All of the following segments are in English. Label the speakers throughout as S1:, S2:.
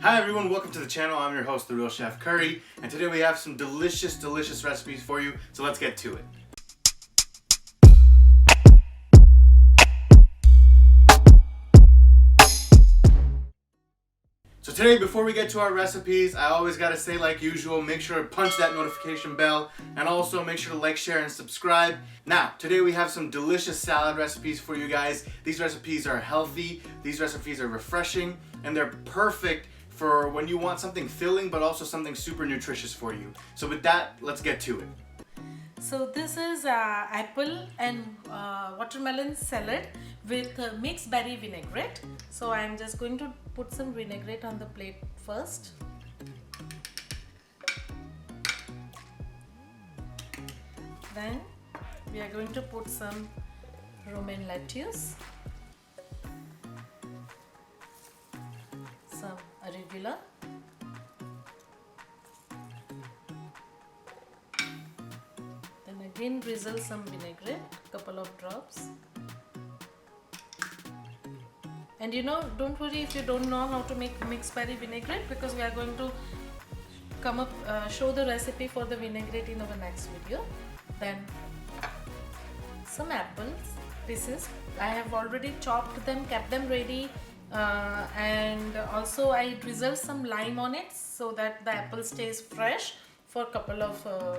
S1: Hi everyone, welcome to the channel. I'm your host, The Real Chef Curry, and today we have some delicious recipes for you, so let's get to it. So today, before we get to our recipes, I always gotta say, like usual, make sure to punch that notification bell, and also make sure to like, share, and subscribe. Now, today we have some delicious salad recipes for you guys. These recipes are healthy, these recipes are refreshing, and they're perfect for when you want something filling, but also something super nutritious for you. So with that, let's get to it.
S2: So this is apple and watermelon salad with mixed berry vinaigrette. So I'm just going to put some vinaigrette on the plate first. Then we are going to put some romaine lettuce, some arugula, then again drizzle some vinaigrette, couple of drops. And don't worry if you don't know how to make mixed berry vinaigrette, because we are going to show the recipe for the vinaigrette in our next video. Then some apples pieces. I have already chopped them, kept them ready, and also I drizzled some lime on it so that the apple stays fresh for a couple of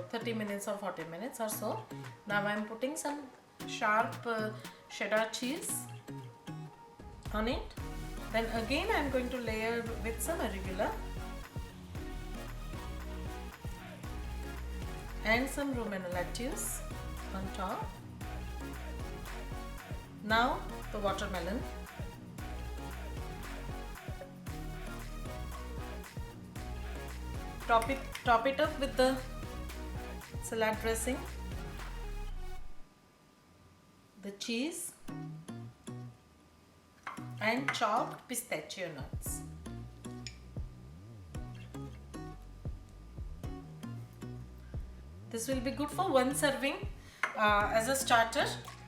S2: 30 minutes or 40 minutes or so. Now I am putting some sharp cheddar cheese on it. Then again I am going to layer with some arugula and some romaine lettuce on top. Now the watermelon. Top it up with the salad dressing, the cheese, and chopped pistachio nuts. This will be good for one serving as a starter.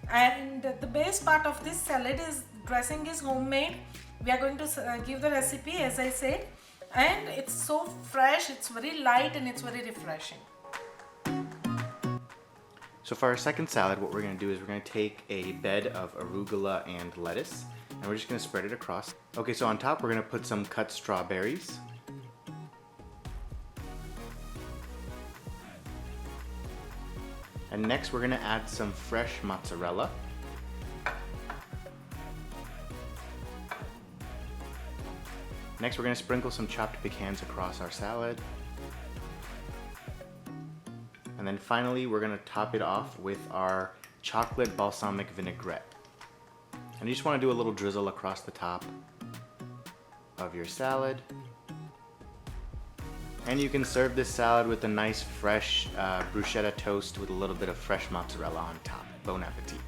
S2: And the best part of this salad is dressing is homemade. We are going to give the recipe as I said, and it's so fresh, it's very light, and it's very refreshing.
S1: So for our second salad, what we're gonna do is we're gonna take a bed of arugula and lettuce, and we're just gonna spread it across. Okay, so on top we're gonna put some cut strawberries. And next we're gonna add some fresh mozzarella. Next we're gonna sprinkle some chopped pecans across our salad. And then finally we're gonna top it off with our chocolate balsamic vinaigrette. And you just wanna do a little drizzle across the top of your salad. And you can serve this salad with a nice fresh bruschetta toast with a little bit of fresh mozzarella on top. Bon appetit.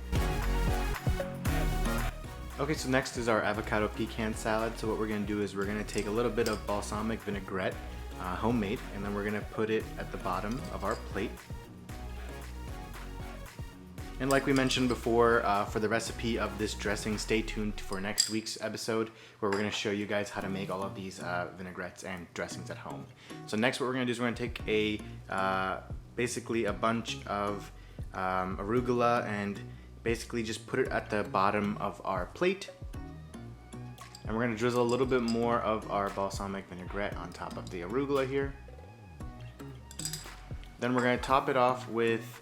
S1: Okay, so next is our avocado pecan salad. So what we're gonna do is we're gonna take a little bit of balsamic vinaigrette, homemade, and then we're gonna put it at the bottom of our plate. And like we mentioned before, for the recipe of this dressing, stay tuned for next week's episode where we're gonna show you guys how to make all of these vinaigrettes and dressings at home. So next what we're gonna do is we're gonna take basically a bunch of arugula and basically just put it at the bottom of our plate. And we're gonna drizzle a little bit more of our balsamic vinaigrette on top of the arugula here. Then we're gonna top it off with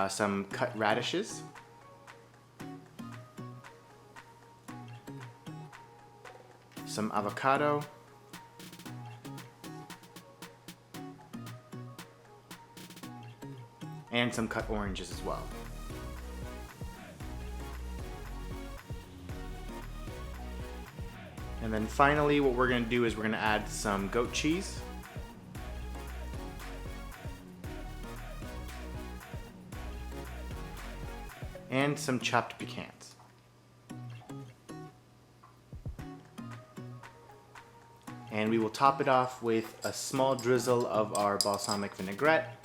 S1: some cut radishes. Some avocado. And some cut oranges as well. And then finally what we're going to do is we're going to add some goat cheese. And some chopped pecans. And we will top it off with a small drizzle of our balsamic vinaigrette.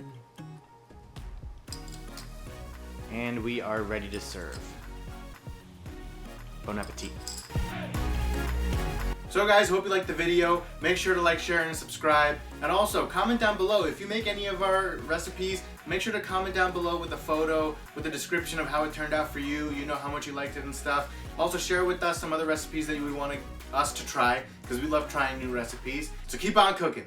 S1: And we are ready to serve. Bon appetit. So guys, hope you liked the video. Make sure to like, share, and subscribe. And also, comment down below. If you make any of our recipes, make sure to comment down below with a photo, with a description of how it turned out for you. You know how much you liked it and stuff. Also, share with us some other recipes that you would want us to try, because we love trying new recipes. So keep on cooking.